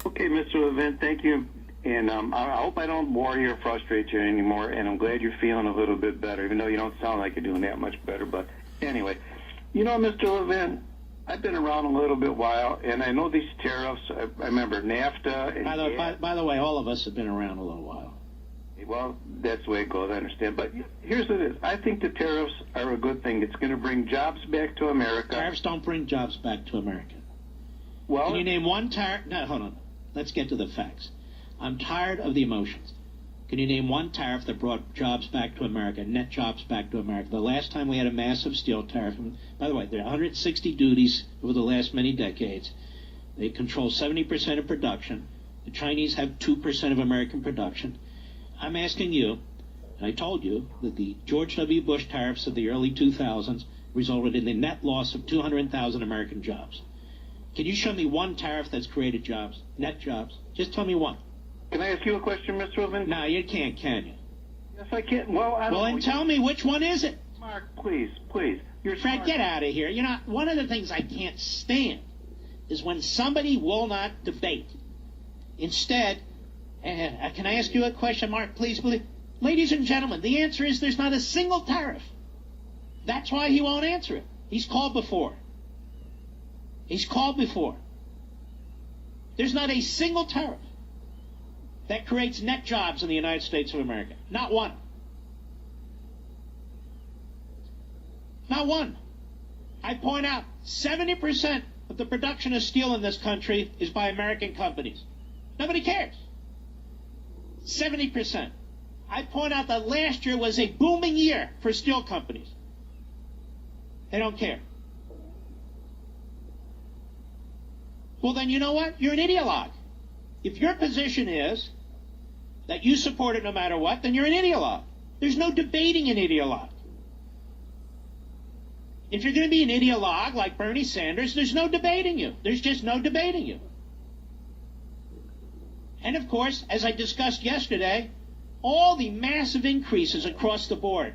Okay, Mr. Levin, thank you. And I hope I don't bore you or frustrate you anymore, and I'm glad you're feeling a little bit better, even though you don't sound like you're doing that much better. But anyway, you know, Mr. Levin, I've been around a little bit while, and I know these tariffs. I remember NAFTA. And by the way, all of us have been around a little while. Well, that's the way it goes, I understand. But here's what it is. I think the tariffs are a good thing. It's going to bring jobs back to America. Tariffs don't bring jobs back to America. Well, can you name one tariff? No, hold on. Let's get to the facts. I'm tired of the emotions. Can you name one tariff that brought jobs back to America, net jobs back to America? The last time we had a massive steel tariff, and by the way, there are 160 duties over the last many decades. They control 70% of production. The Chinese have 2% of American production. I'm asking you, and I told you, that the George W. Bush tariffs of the early 2000s resulted in the net loss of 200,000 American jobs. Can you show me one tariff that's created jobs, net jobs? Just tell me one. Can I ask you a question, Mr. Levin? No, you can't, can you? Yes, I can. Well, I don't Well, then tell me, which one is it? Mark, please. You're Fred, smart. get out of here. You know, one of the things I can't stand is when somebody will not debate. Instead, can I ask you a question, Mark, please? Ladies and gentlemen, the answer is there's not a single tariff. That's why he won't answer it. He's called before. There's not a single tariff that creates net jobs in the United States of America. Not one. Not one. I point out 70% of the production of steel in this country is by American companies. Nobody cares. 70%. I point out that last year was a booming year for steel companies. They don't care. Well, then you know what? You're an ideologue. If your position is that you support it no matter what, then you're an ideologue. There's no debating an ideologue. If you're going to be an ideologue like Bernie Sanders, there's no debating you. There's just no debating you. And of course, as I discussed yesterday, all the massive increases across the board,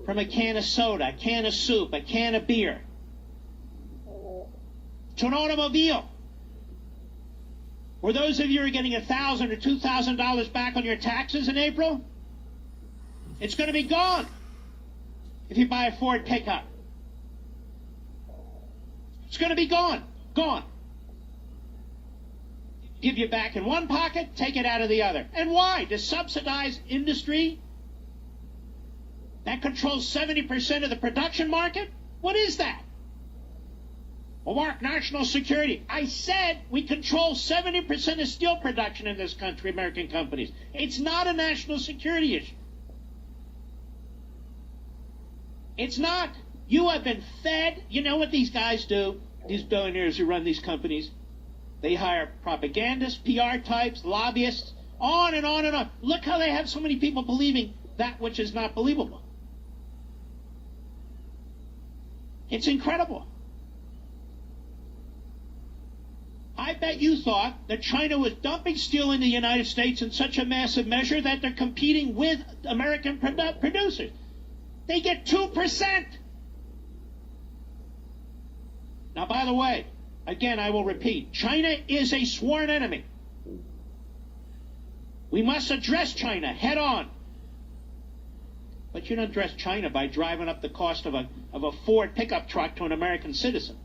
from a can of soda, a can of soup, a can of beer, to an automobile, where those of you who are getting $1,000 or $2,000 back on your taxes in April, it's going to be gone if you buy a Ford pickup. It's going to be gone. Give you back in one pocket, take it out of the other. And why? To subsidize industry that controls 70% of the production market? What is that? Well, Mark, national security. I said we control 70% of steel production in this country, American companies. It's not a national security issue. It's not. You have been fed. You know what these guys do, these billionaires who run these companies? They hire propagandists, PR types, lobbyists, on and on and on. Look how they have so many people believing that which is not believable. It's incredible. I bet you thought that China was dumping steel into the United States in such a massive measure that they're competing with American producers. They get 2%. Now, by the way, again, I will repeat, China is a sworn enemy. We must address China head on. But you don't address China by driving up the cost of a Ford pickup truck to an American citizen,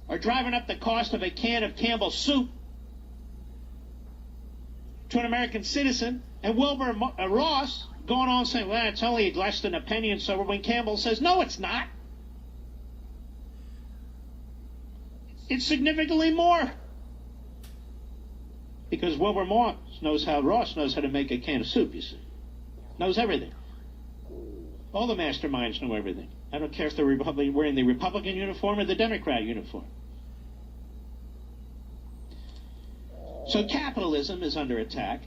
or driving up the cost of a can of Campbell's soup to an American citizen, and Wilbur Ross going on saying, well, it's only less than a penny and so, when Campbell says, no, it's not. It's significantly more. Because Wilbur Ross knows how to make a can of soup, you see. Knows everything. All the masterminds know everything. I don't care if they're wearing the Republican uniform or the Democrat uniform. So capitalism is under attack.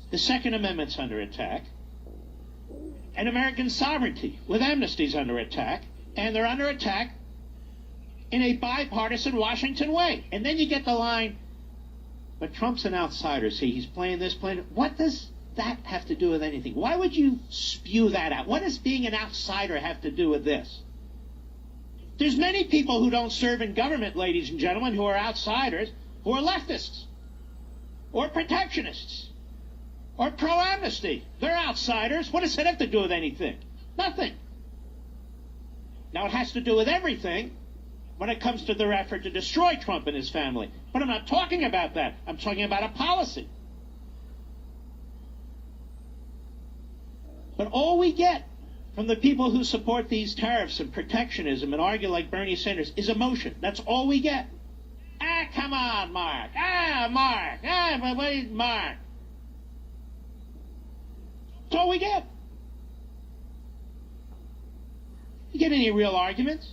The Second Amendment's under attack. And American sovereignty with amnesty is under attack. And they're under attack in a bipartisan Washington way. And then you get the line, but Trump's an outsider. See, he's playing this, playing. What does that have to do with anything? Why would you spew that out? What does being an outsider have to do with this? There's many people who don't serve in government, ladies and gentlemen, who are outsiders, who who are leftists or protectionists or pro-amnesty. They're outsiders. What does that have to do with anything? Nothing. Now, it has to do with everything when it comes to their effort to destroy Trump and his family. But I'm not talking about that. I'm talking about a policy. But all we get from the people who support these tariffs and protectionism and argue like Bernie Sanders is emotion. That's all we get. Ah, come on, Mark. Mark. But wait, Mark. That's all we get. You get any real arguments?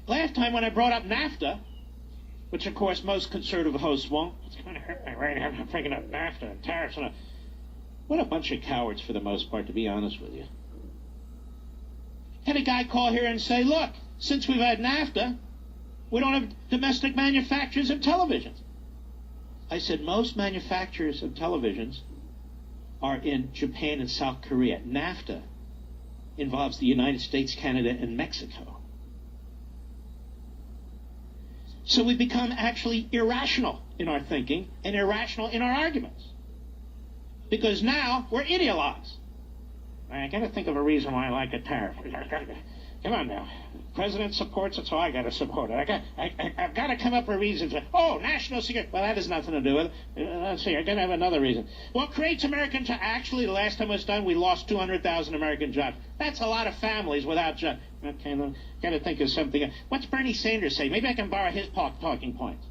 Last time when I brought up NAFTA, which of course most conservative hosts won't, it's going to hurt my right hand. I'm bringing up NAFTA and tariffs. And what a bunch of cowards for the most part, to be honest with you. Had a guy call here and say, look, since we've had NAFTA, we don't have domestic manufacturers of televisions. I said, most manufacturers of televisions are in Japan and South Korea. NAFTA involves the United States, Canada, and Mexico. So we become actually irrational in our thinking and irrational in our arguments. Because now we're ideologues. I got to think of a reason why I like a tariff. Come on now. President supports it, so I got to support it. I've got to come up with reasons. Oh, national security. Well, that has nothing to do with it. Let's see. I got to have another reason. Well, creates American jobs. Actually, the last time it was done, we lost 200,000 American jobs. That's a lot of families without jobs. Okay, then got to think of something. What's Bernie Sanders say? Maybe I can borrow his talking points.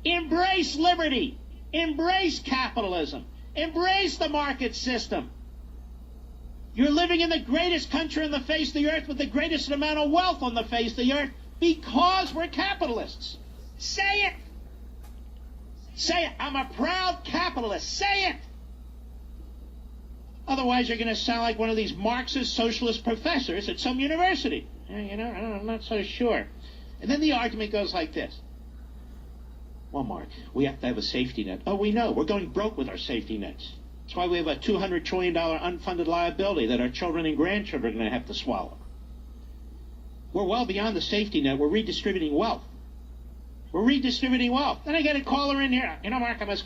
Embrace liberty. Embrace capitalism. Embrace the market system. You're living in the greatest country on the face of the earth with the greatest amount of wealth on the face of the earth because we're capitalists. Say it. Say it. I'm a proud capitalist. Say it. Otherwise, you're going to sound like one of these Marxist socialist professors at some university. I'm not so sure. And then the argument goes like this. Well, Mark, we have to have a safety net. Oh, we know. We're going broke with our safety nets. That's why we have a $200 trillion unfunded liability that our children and grandchildren are going to have to swallow. We're well beyond the safety net. We're redistributing wealth. We're redistributing wealth. Then I get a caller in here. Mark, I'm as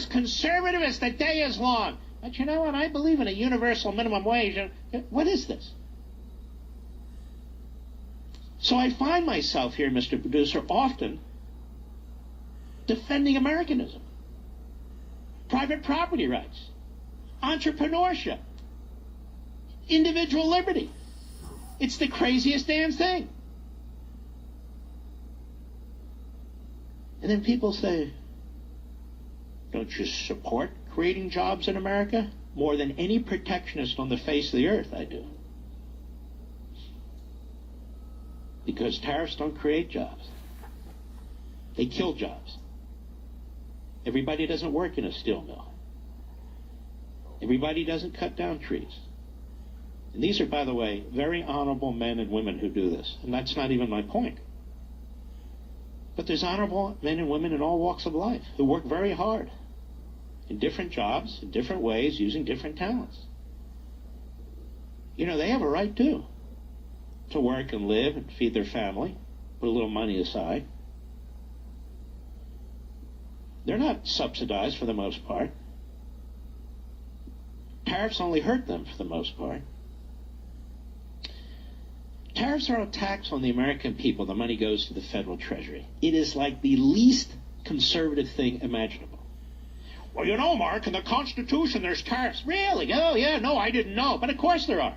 conservative as the day is long. But you know what? I believe in a universal minimum wage. What is this? So I find myself here, Mr. Producer, often defending Americanism, private property rights, entrepreneurship, individual liberty. It's the craziest damn thing. And then people say, don't you support creating jobs in America? More than any protectionist on the face of the earth, I do. Because tariffs don't create jobs. They kill jobs. Everybody doesn't work in a steel mill. Everybody doesn't cut down trees. And these are, by the way, very honorable men and women who do this. And that's not even my point. But there's honorable men and women in all walks of life who work very hard in different jobs, in different ways, using different talents. They have a right to work and live and feed their family, put a little money aside. They're not subsidized for the most part. Tariffs only hurt them for the most part. Tariffs are a tax on the American people. The money goes to the federal treasury. It is like the least conservative thing imaginable. Well, Mark, in the Constitution there's tariffs. Really? Oh, yeah, no, I didn't know. But of course there are.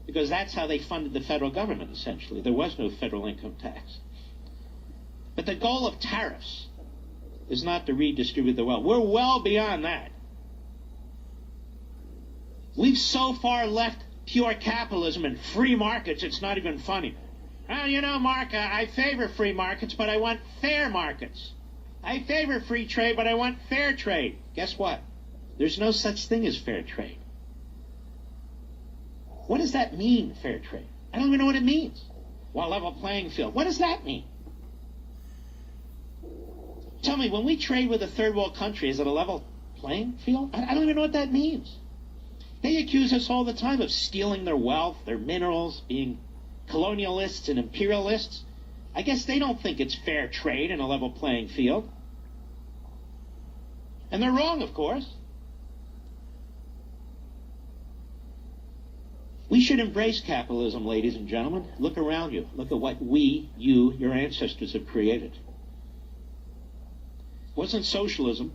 Because that's how they funded the federal government, essentially. There was no federal income tax. But the goal of tariffs is not to redistribute the wealth. We're well beyond that. We've so far left pure capitalism and free markets, it's not even funny. Well, Mark, I favor free markets, but I want fair markets. I favor free trade, but I want fair trade. Guess what? There's no such thing as fair trade. What does that mean, fair trade? I don't even know what it means. Well, level playing field. What does that mean? Tell me, when we trade with a third world country, is it a level playing field? I don't even know what that means. They accuse us all the time of stealing their wealth, their minerals, being colonialists and imperialists. I guess they don't think it's fair trade and a level playing field. And they're wrong, of course. We should embrace capitalism, ladies and gentlemen. Look around you. Look at what your ancestors have created. It wasn't socialism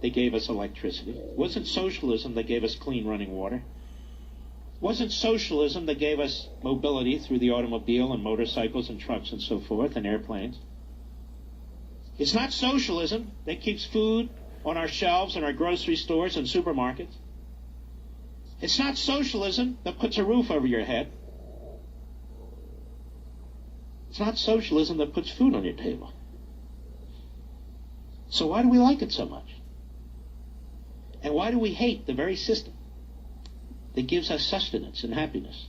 that gave us electricity. It wasn't socialism that gave us clean running water. It wasn't socialism that gave us mobility through the automobile and motorcycles and trucks and so forth and airplanes. It's not socialism that keeps food on our shelves in our grocery stores and supermarkets. It's not socialism that puts a roof over your head. It's not socialism that puts food on your table. So why do we like it so much? And why do we hate the very system that gives us sustenance and happiness?